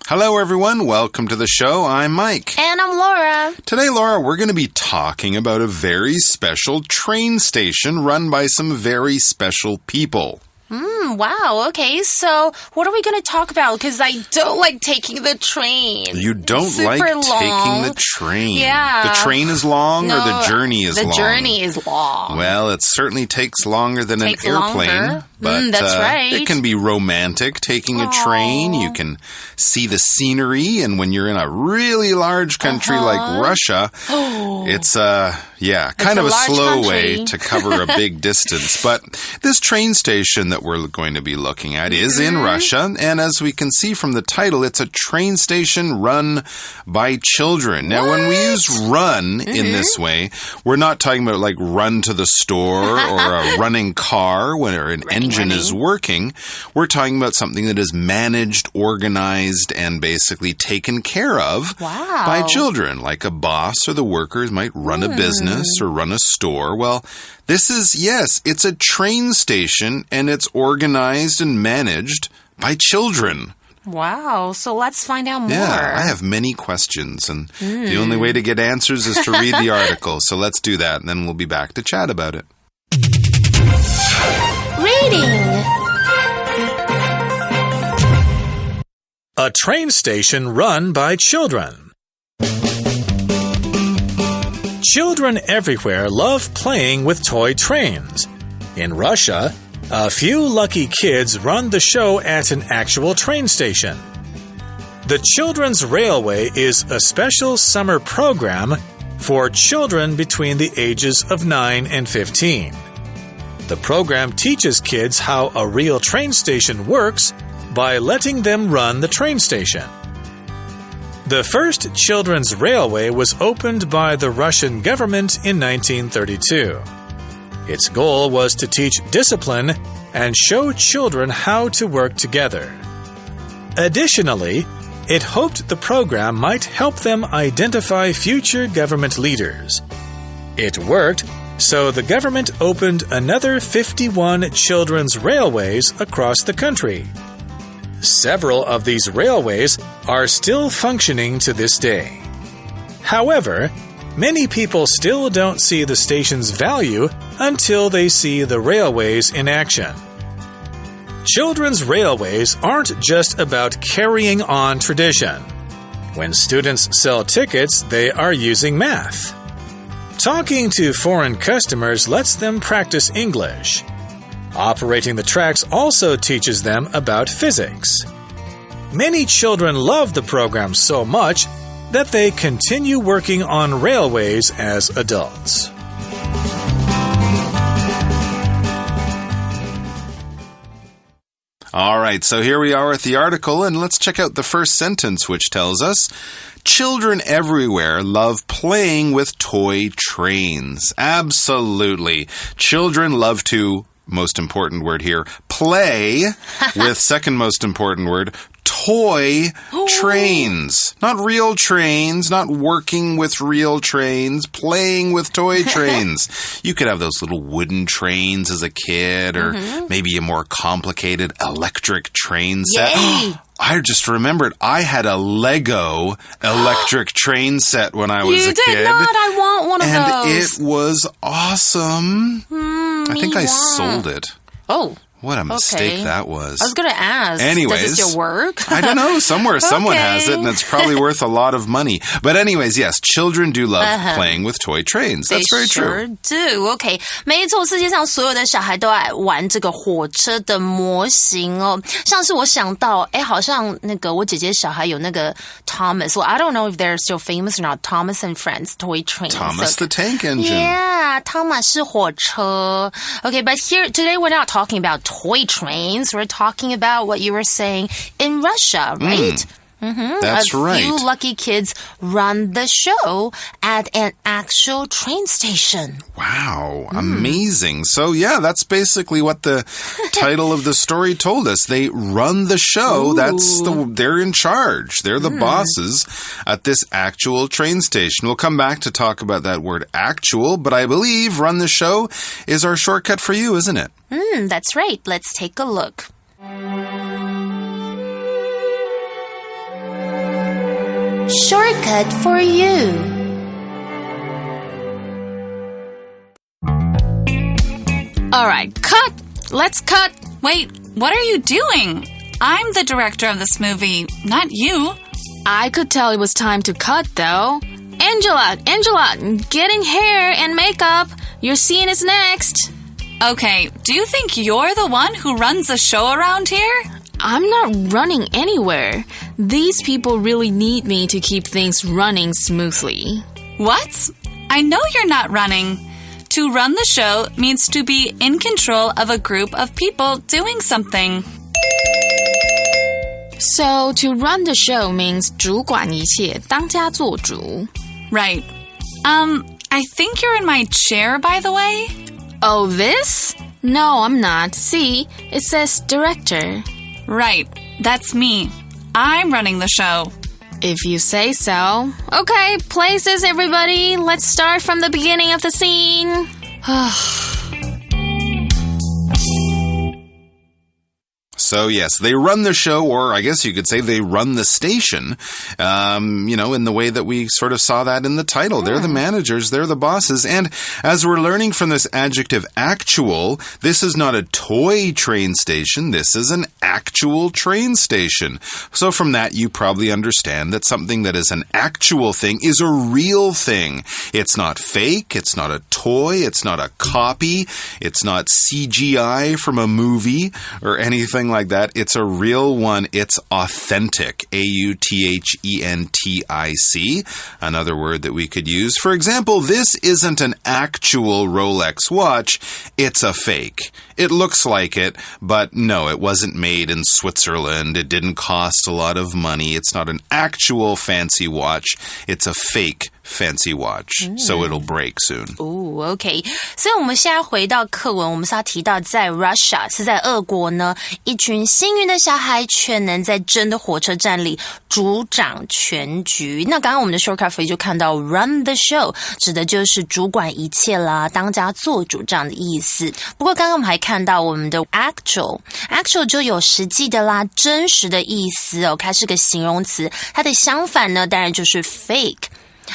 Hello, everyone. Welcome to the show. I'm Mike. And I'm Laura. Today, Laura, we're going to be talking about a very special train station run by some very special people. Wow. Okay, so what are we going to talk about? Because I don't like taking the train. You don't like long. taking the train? Yeah. The train is long or the journey is long? The journey is long. Well, it certainly takes longer than an airplane. Longer. But that's right. It can be romantic taking a train. You can see the scenery. And when you're in a really large country like Russia, it's kind of a slow way to cover a big distance. But this train station that we're going to be looking at is in Russia. And as we can see from the title, it's a train station run by children. Now, when we use run in this way, we're not talking about like run to the store or a running car when an engine is working. We're talking about something that is managed, organized, and basically taken care of by children. Like a boss or the workers might run a business or run a store. Well, this is, yes, it's a train station and it's organized and managed by children. Wow, so let's find out more. Yeah, I have many questions, and the only way to get answers is to read the article. So let's do that, and then we'll be back to chat about it. Reading. A train station run by children. Children everywhere love playing with toy trains. In Russia, a few lucky kids run the show at an actual train station. The Children's Railway is a special summer program for children between the ages of 9 and 15. The program teaches kids how a real train station works by letting them run the train station. The first children's railway was opened by the Russian government in 1932. Its goal was to teach discipline and show children how to work together. Additionally, it hoped the program might help them identify future government leaders. It worked, so the government opened another 51 children's railways across the country. Several of these railways are still functioning to this day. However, many people still don't see the station's value until they see the railways in action. Children's railways aren't just about carrying on tradition. When students sell tickets, they are using math. Talking to foreign customers lets them practice English. Operating the tracks also teaches them about physics. Many children love the program so much that they continue working on railways as adults. All right, so here we are with the article, and let's check out the first sentence, which tells us, children everywhere love playing with toy trains. Absolutely. Children love to, most important word here, play with second most important word, toy trains. Not real trains, not working with real trains, playing with toy trains. You could have those little wooden trains as a kid, or maybe a more complicated electric train set. I just remembered I had a Lego electric train set when I was a kid. You did not. I want one of those. And it was awesome. I think I sold it. Oh. What a mistake that was. I was going to ask. Anyways. Does this still work? I don't know. Somewhere someone has it, and it's probably worth a lot of money. But anyways, yes, children do love playing with toy trains. That's very true. They sure do. Okay. 没错，世界上所有的小孩都爱玩这个火车的模型哦。像是我想到，好像那个我姐姐小孩有那个 Thomas. Well, I don't know if they're still famous or not. Thomas and Friends toy trains. Thomas the Tank Engine. Yeah, 汤马士火车. Okay, but here today we're not talking about toy trains. We're talking about what you were saying in Russia, right? That's right. A few lucky kids run the show at an actual train station. Wow, amazing. So yeah, that's basically what the title of the story told us. They run the show. They're in charge. They're the bosses at this actual train station. We'll come back to talk about that word actual, but I believe run the show is our shortcut for you, isn't it? That's right. Let's take a look. Shortcut for you. Alright, cut! Let's cut! Wait, what are you doing? I'm the director of this movie, not you. I could tell it was time to cut, though. Angela, getting hair and makeup. Your scene is next. Okay, do you think you're the one who runs the show around here? I'm not running anywhere. These people really need me to keep things running smoothly. What? I know you're not running. To run the show means to be in control of a group of people doing something. So, to run the show means 主管一切，当家作主。Right. I think you're in my chair, by the way. Oh, this? No, I'm not. See, it says director. Right. That's me. I'm running the show. If you say so. Okay, places, everybody. Let's start from the beginning of the scene. So, yes, they run the show, or I guess you could say they run the station, in the way that we sort of saw that in the title. They're the managers, they're the bosses. And as we're learning from this adjective actual, this is not a toy train station. This is an actual train station. So from that, you probably understand that something that is an actual thing is a real thing. It's not fake. It's not a toy. It's not a copy. It's not CGI from a movie or anything like that. It's a real one. It's authentic. A-U-T-H-E-N-T-I-C. Another word that we could use. For example, this isn't an actual Rolex watch. It's a fake. It looks like it, but no, it wasn't made in Switzerland. It didn't cost a lot of money. It's not an actual fancy watch. It's a fake fancy watch. So it'll break soon. OK. 所以我们现在回到课文，我们是要提到在 Russia 是在俄国呢，一群幸运的小孩却能在真的火车站里主掌全局。那刚刚我们的 shortcut for you 就看到 run the show 指的就是主管一切啦，当家做主这样的意思。不过刚刚我们还看到我们的 actual 就有实际的啦，真实的意思哦，它是个形容词，它的相反呢当然就是 fake。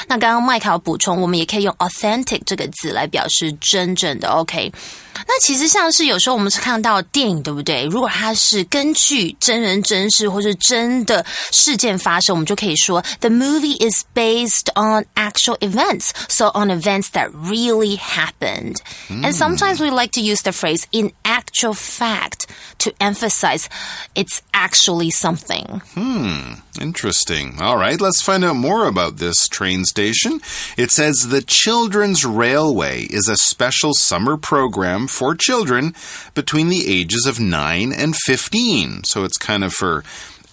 那刚刚麦考补充，我们也可以用 authentic 这个字来表示真正的 OK。那其实像是有时候我们是看到电影，对不对？如果它是根据真人真事或是真的事件发生，我们就可以说 The movie is based on actual events, so on events that really happened. And sometimes we like to use the phrase in actual fact to emphasize it's actually something. Interesting. All right, let's find out more about this train station. It says the Children's Railway is a special summer program for children between the ages of 9 and 15. So it's kind of for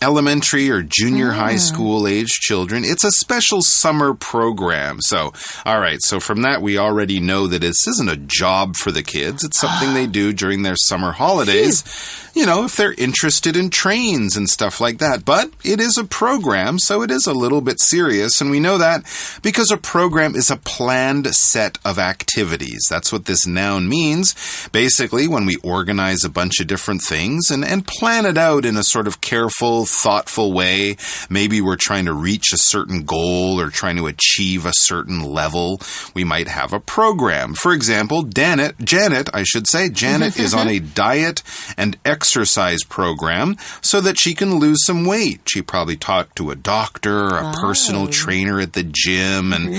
elementary or junior high school age children. It's a special summer program. So, all right. So from that, we already know that this isn't a job for the kids. It's something they do during their summer holidays. If they're interested in trains and stuff like that. But it is a program, so it is a little bit serious. And we know that because a program is a planned set of activities. That's what this noun means. Basically, when we organize a bunch of different things and plan it out in a sort of careful, thoughtful way. Maybe we're trying to reach a certain goal or trying to achieve a certain level. We might have a program. For example, Janet is on a diet and exercise program so that she can lose some weight. She probably talked to a doctor, a personal trainer at the gym, and,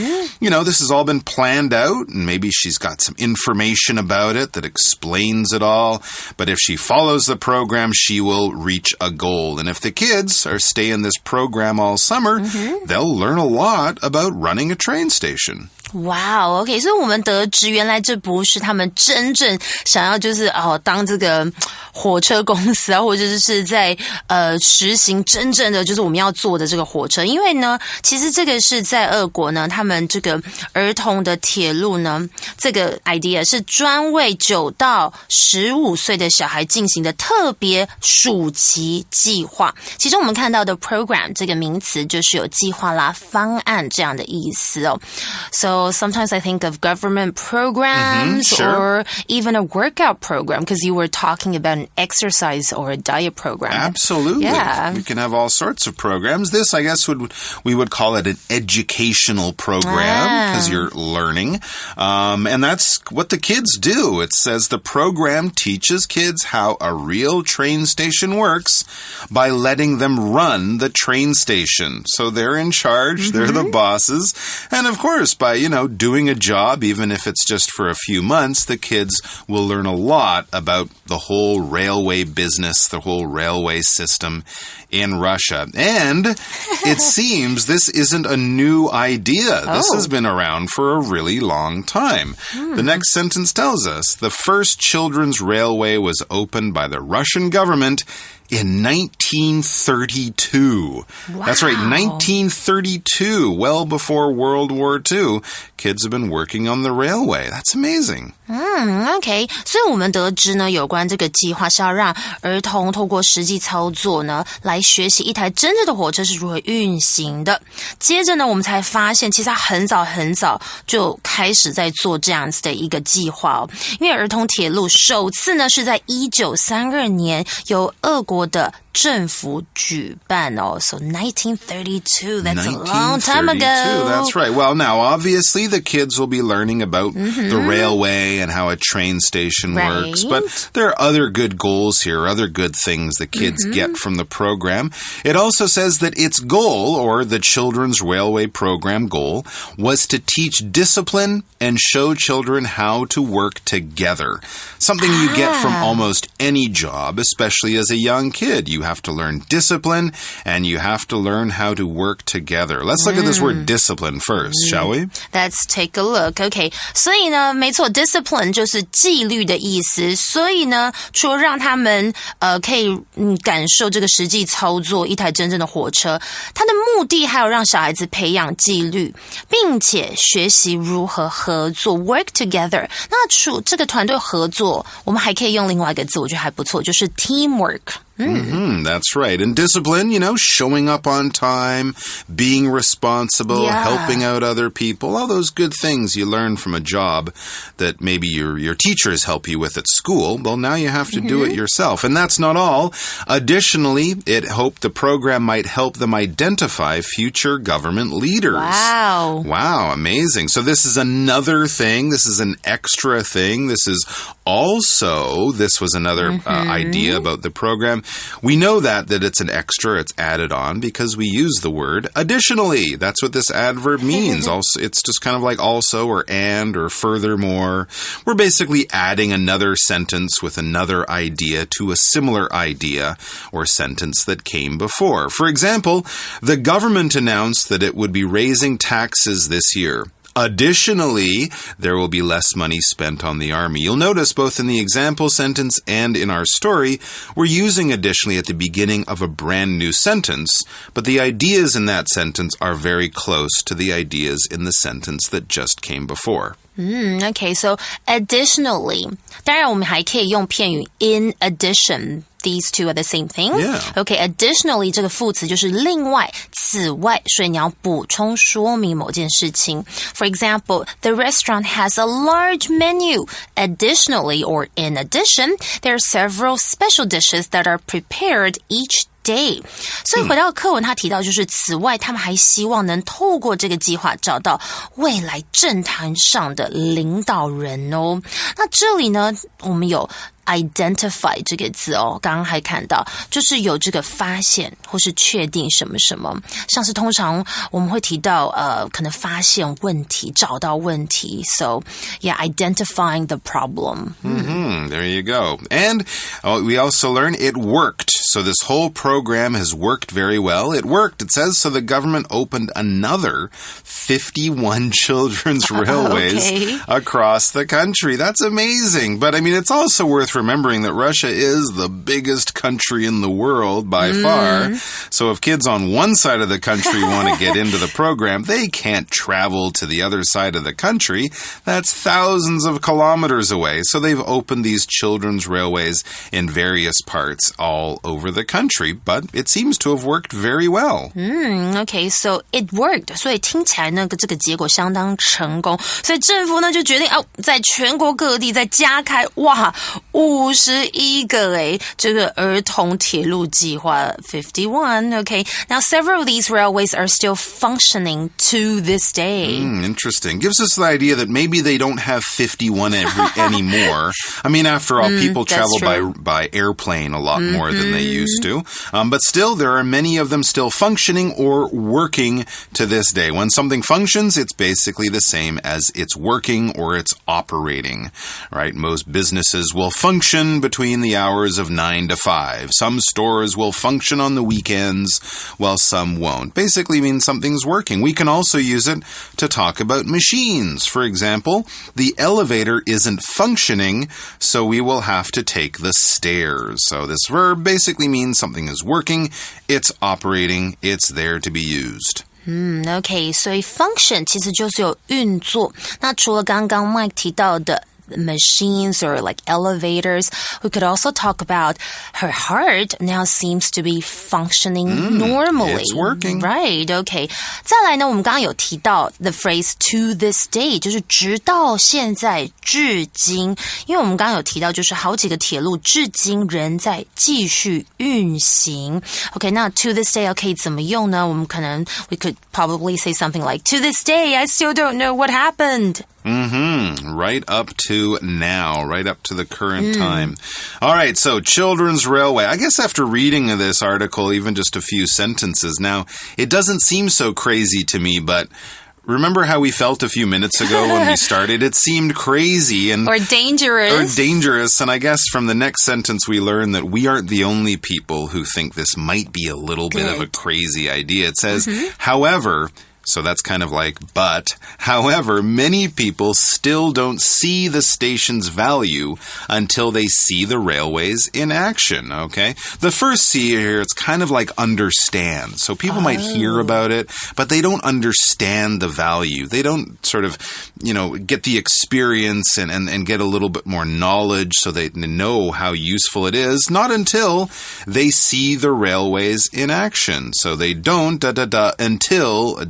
this has all been planned out, and maybe she's got some information about it that explains it all. But if she follows the program, she will reach a goal. And if the kids are stay in this program all summer, they'll learn a lot about running a train station. Wow, OK， 所以我们得知原来这不是他们真正想要就是当这个火车公司啊，或者是在实行真正的就是我们要做的这个火车，因为呢，其实这个是在俄国呢，他们这个儿童的铁路呢，这个 idea 是专为9到15岁的小孩进行的特别暑期计划。其中我们看到的 program 这个名词就是有计划啦、方案这样的意思哦。So Well, sometimes I think of government programs or even a workout program because you were talking about an exercise or a diet program. Absolutely. Yeah. We can have all sorts of programs. This, I guess, we would call it an educational program because you're learning. And that's what the kids do. It says the program teaches kids how a real train station works by letting them run the train station. So they're in charge. They're the bosses. And of course, by, doing a job, even if it's just for a few months, the kids will learn a lot about the whole railway business, the whole railway system in Russia. And it seems this isn't a new idea. This has been around for a really long time. The next sentence tells us the first children's railway was opened by the Russian government in 1932. Wow. That's right, 1932, well before World War II. Kids have been working on the railway. That's amazing. OK. 所以我们得知呢，有关这个计划是要让儿童透过实际操作呢，来学习一台真正的火车是如何运行的。接着呢，我们才发现，其实他很早就开始在做这样子的一个计划哦。因为儿童铁路首次呢是在1932年由俄国的政府举办哦。So 1932, that's a long time ago. That's right. Well, now, obviously, the kids will be learning about the railway and how a train station works. But there are other good goals here, other good things the kids get from the program. It also says that its goal, or the children's railway program goal, was to teach discipline and show children how to work together. Something you get from almost any job, especially as a young kid. You have to learn discipline and you have to learn how to work together. Let's look at this word discipline first, shall we? Let's take a look. OK. 所以呢，没错 discipline 就是纪律的意思。所以呢，除了让他们可以感受这个实际操作一台真正的火车，它的目的还有让小孩子培养纪律，并且学习如何合作 work together。那这个团队合作，我们还可以用另外一个字，我觉得还不错，就是 teamwork。That's right. And discipline, showing up on time, being responsible, helping out other people, all those good things you learn from a job that maybe your teachers help you with at school. Well, now you have to do it yourself. And that's not all. Additionally, it hoped the program might help them identify future government leaders. Wow, amazing. So this is another thing. This is an extra thing. This was another idea about the program. We know that it's an extra, it's added on because we use the word additionally. That's what this adverb means. Also, it's just kind of like also or and or furthermore. We're basically adding another sentence with another idea to a similar idea or sentence that came before. For example, the government announced that it would be raising taxes this year. Additionally, there will be less money spent on the army. You'll notice both in the example sentence and in our story, we're using additionally at the beginning of a brand new sentence, but the ideas in that sentence are very close to the ideas in the sentence that just came before. Okay, so additionally, 当然我们还可以用片语 in addition.These two are the same thing. Okay, additionally 这个副词就是另外、此外，所以你要补充说明某件事情。For example, the restaurant has a large menu. Additionally, or in addition, there are several special dishes that are prepared each day. 所以回到课文他提到就是此外他们还希望能透过这个计划找到未来政坛上的领导人哦。那这里呢我们有identify 这个字哦，刚刚还看到就是有这个发现或是确定什么什么，像是通常我们会提到可能发现问题找到问题 So yeah, identifying the problem. There you go. And we also learn it worked. So this whole program has worked very well. It worked, it says, so the government opened another 51 children's railways across the country. That's amazing. But I mean, it's also worth remembering that Russia is the biggest country in the world by far. So if kids on one side of the country want to get into the program, they can't travel to the other side of the country. That's thousands of kilometers away. So they've opened these children's railways in various parts all over over the country, but it seems to have worked very well. Okay, so it worked. 所以听起来呢，这个结果相当成功。所以政府呢就决定在全国各地再加开51个这个儿童铁路计划 51. Okay, now several of these railways are still functioning to this day. Interesting. Gives us the idea that maybe they don't have 51 anymore. I mean, after all, people travel by airplane a lot more than they used to. But still, there are many of them still functioning or working to this day. When something functions, it's basically the same as it's working or it's operating, right? Most businesses will function between the hours of 9 to 5. Some stores will function on the weekends, while some won't. Basically means something's working. We can also use it to talk about machines. For example, the elevator isn't functioning, so we will have to take the stairs. So this verb basically means something is working, it's operating, it's there to be used. Okay, 所以 function 其实就是有运作。那除了刚刚 Mike 提到的machines or like elevators, we could also talk about her heart now seems to be functioning normally. It's working. Right, okay. 再来呢，我们刚刚有提到 the phrase to this day, 就是直到现在至今，因为我们刚刚有提到就是好几个铁路至今仍在继续运行。Okay, 那 to this day 可以怎么用呢？我们可能 we could probably say something like to this day I still don't know what happened. Right up to now, right up to the current time. All right, so Children's Railway. I guess after reading this article, even just a few sentences now, it doesn't seem so crazy to me, but remember how we felt a few minutes ago when we started? It seemed crazy and or dangerous. And I guess from the next sentence we learn that we aren't the only people who think this might be a little bit of a crazy idea. It says, however, so that's kind of like, but, however, many people still don't see the station's value until they see the railways in action, okay? The first C here, it's kind of like understand. So people might hear about it, but they don't understand the value. They don't sort of, get the experience and get a little bit more knowledge so they know how useful it is, not until they see the railways in action. So they don't, until,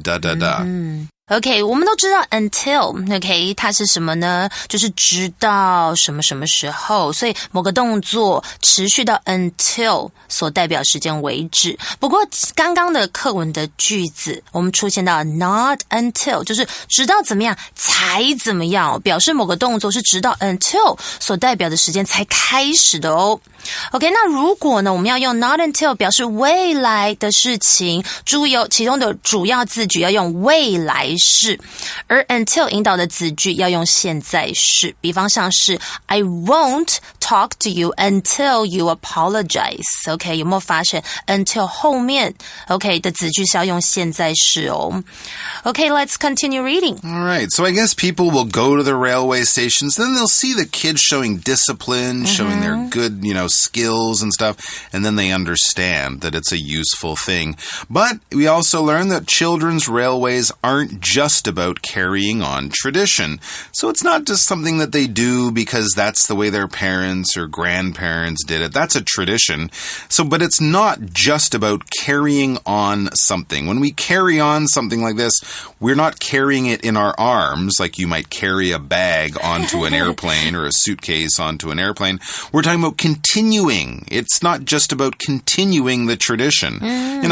OK, 我们都知道 until, OK, 它是什么呢？就是直到什么什么时候，所以某个动作持续到 until 所代表时间为止。不过刚刚的课文的句子，我们出现到 not until, 就是直到怎么样才怎么样，表示某个动作是直到 until 所代表的时间才开始的哦。OK, 那如果呢，我们要用 not until 表示未来的事情，注意哦，其中的主要字句要用未来式，而 until 引导的子句要用现在式。比方像是 I won't talk to you until you apologize. OK, 有没有发现 until 后面 OK 的子句是要用现在式哦。OK, let's continue reading. All right, so I guess people will go to the railway stations, then they'll see the kids showing discipline, showing their good, skills and stuff, and then they understand that it's a useful thing. But we also learn that children's railways aren't just about carrying on tradition. So it's not just something that they do because that's the way their parents or grandparents did it. That's a tradition. But it's not just about carrying on something. When we carry on something like this, we're not carrying it in our arms like you might carry a bag onto an airplane or a suitcase onto an airplane. We're talking about continuing. It's not just about continuing the tradition.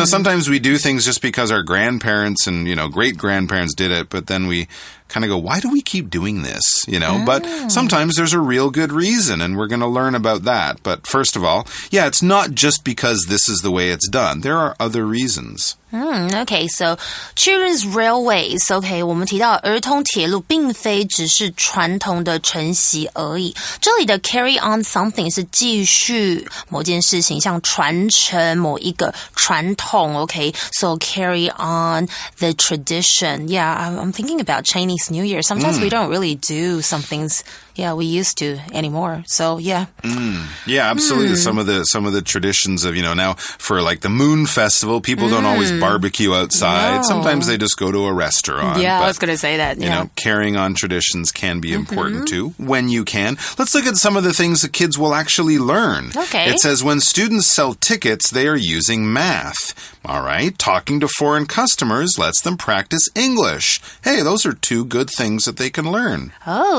Sometimes we do things just because our grandparents and, great-grandparents did it, but then we kind of go, why do we keep doing this? But sometimes there's a real good reason, and we're going to learn about that. But first of all, it's not just because this is the way it's done. There are other reasons. Okay, so children's railways, OK, 我们提到儿童铁路并非只是传统的承袭而已。这里的 carry on something 是继续某件事情，像传承某一个传统 OK, so carry on the tradition. Yeah, I'm thinking about Chinese Chinese New Year. Sometimes we don't really do some things, we used to anymore. So, yeah. Yeah, absolutely. Some of the traditions of, now for like the Moon Festival, people don't always barbecue outside. No. Sometimes they just go to a restaurant. Yeah, but, I was going to say that. Yeah. Carrying on traditions can be important too, when you can. Let's look at some of the things that kids will actually learn. Okay. It says when students sell tickets, they are using math. All right. Talking to foreign customers lets them practice English. Hey, those are two good things that they can learn.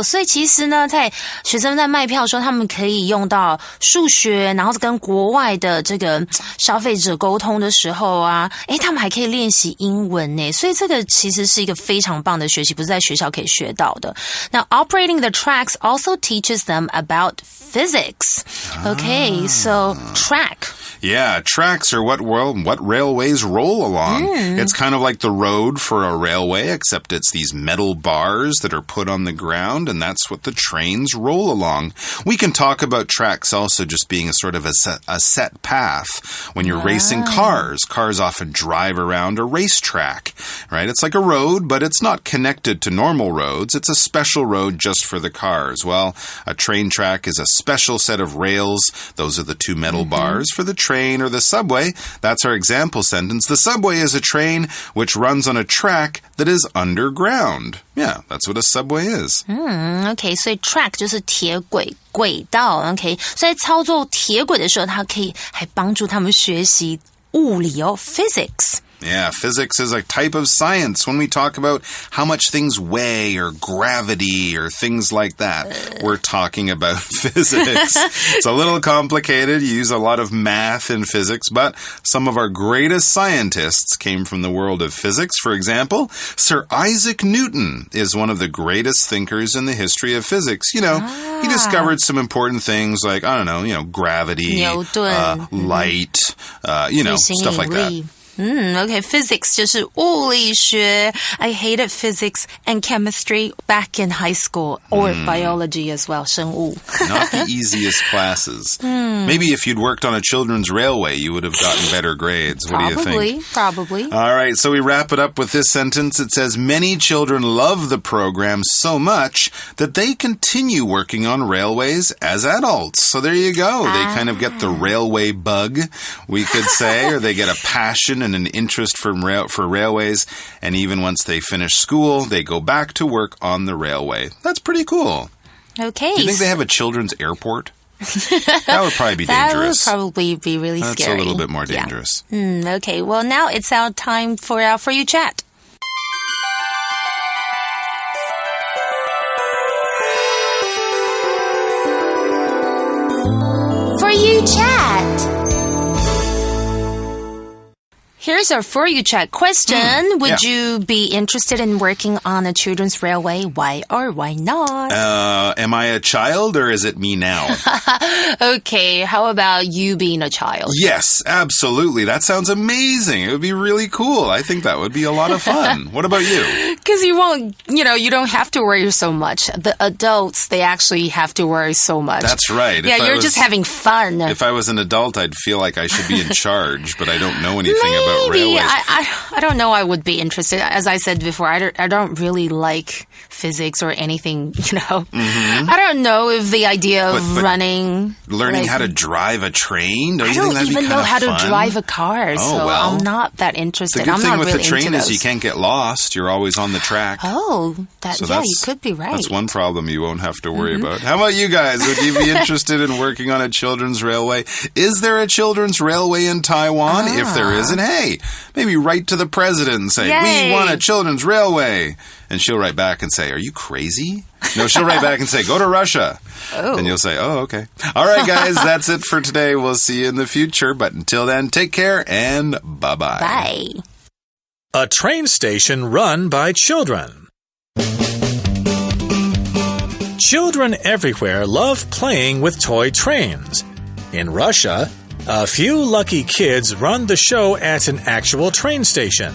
所以其实呢，在学生在卖票的时候，他们可以用到数学，然后跟国外的这个消费者沟通的时候啊，他们还可以练习英文呢。所以这个其实是一个非常棒的学习，不是在学校可以学到的。Now, operating the tracks also teaches them about physics. Okay, so track.Yeah, tracks are what railways roll along. It's kind of like the road for a railway, except it's these metal bars that are put on the ground, and that's what the trains roll along. We can talk about tracks also just being a sort of a set path. When you're racing cars often drive around a racetrack, right? It's like a road, but it's not connected to normal roads. It's a special road just for the cars. Well, a train track is a special set of rails. Those are the two metal bars for the train or the subway. That's our example sentence. The subway is a train which runs on a track that is underground. Yeah, that's what a subway is. OK, 所以 track 就是铁轨轨道 OK, 所以操作铁轨的时候，它可以还帮助他们学习物理physics.Yeah, physics is a type of science when we talk about how much things weigh or gravity or things like that. We're talking about physics. It's a little complicated. You use a lot of math in physics, but some of our greatest scientists came from the world of physics. For example, Sir Isaac Newton is one of the greatest thinkers in the history of physics. He discovered some important things like, gravity, light, stuff like that.Okay, physics 就是物理学 I hated physics and chemistry back in high school or biology as well, 生物 Not the easiest classes. Maybe if you'd worked on a children's railway, you would have gotten better grades. What do you think? Probably. All right, so we wrap it up with this sentence. It says, many children love the program so much that they continue working on railways as adults. So there you go. They kind of get the railway bug, we could say, or they get a passion and an interest for railways, and even once they finish school, they go back to work on the railway. That's pretty cool. Okay. Do you think they have a children's airport? That would probably be dangerous. That would probably be really scary. That's a little bit more dangerous. Yeah. Okay, well now it's our time for our For You Chat. For You Chat.Here's our For You Chat question. Would you be interested in working on a children's railway? Why or why not? Am I a child or is it me now? Okay, how about you being a child? Yes, absolutely. That sounds amazing. It would be really cool. I think that would be a lot of fun. What about you? Because you won't, you don't have to worry so much. The adults, they actually have to worry so much. That's right. Yeah, you're just having fun. If I was an adult, I'd feel like I should be in charge, but I don't know anything about railways. I don't know. I would be interested. As I said before, I don't really like physics or anything, I don't know if the idea of learning how to drive a train? I don't even know how to drive a car, so I'm not that interested. The good thing with the train is you can't get lost. You're always on the track. Oh, you could be right. That's one problem you won't have to worry about. How about you guys? Would you be interested in working on a children's railway? Is there a children's railway in Taiwan? If there isn't, hey, maybe write to the president and say, we want a children's railway. And she'll write back and say, are you crazy? No, she'll write back and say, go to Russia. Oh. And you'll say, oh, okay. All right, guys, that's it for today. We'll see you in the future. But until then, take care and bye-bye. Bye. A train station run by children. Children everywhere love playing with toy trains. In Russia, a few lucky kids run the show at an actual train station.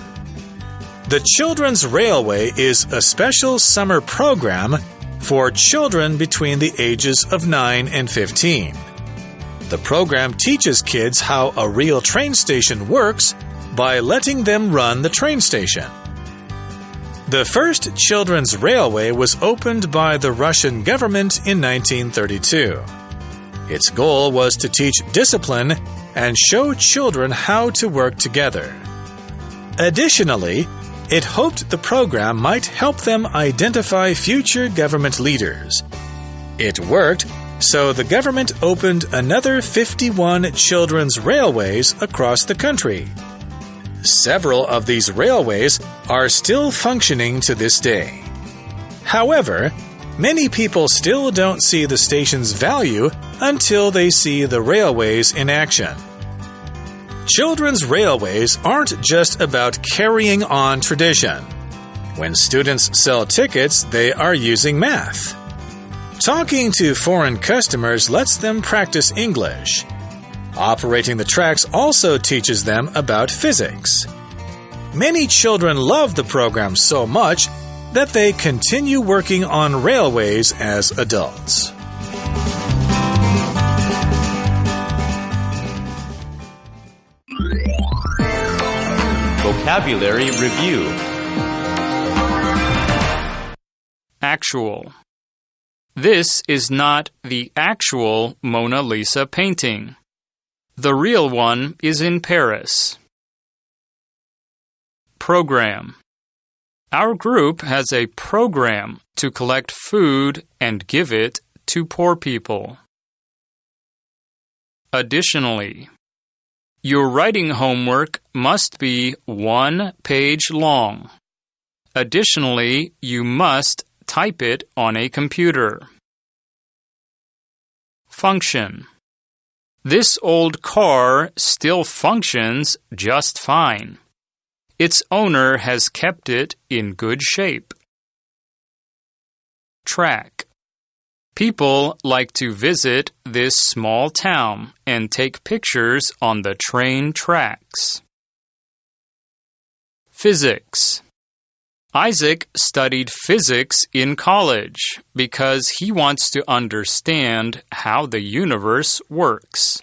The Children's Railway is a special summer program for children between the ages of 9 and 15. The program teaches kids how a real train station works by letting them run the train station. The first children's railway was opened by the Russian government in 1932. Its goal was to teach discipline and show children how to work together. Additionally, it hoped the program might help them identify future government leaders. It worked, so the government opened another 51 children's railways across the country. Several of these railways are still functioning to this day. However, many people still don't see the station's value until they see the railways in action. Children's railways aren't just about carrying on tradition. When students sell tickets, they are using math. Talking to foreign customers lets them practice English. Operating the tracks also teaches them about physics. Many children love the program so much that they continue working on railways as adults. Vocabulary Review. Actual. This is not the actual Mona Lisa painting. The real one is in Paris. Program. Our group has a program to collect food and give it to poor people. Additionally. Your writing homework must be 1 page long. Additionally, you must type it on a computer. Function. This old car still functions just fine. Its owner has kept it in good shape. Track. People like to visit this small town and take pictures on the train tracks. Physics. Isaac studied physics in college because he wants to understand how the universe works.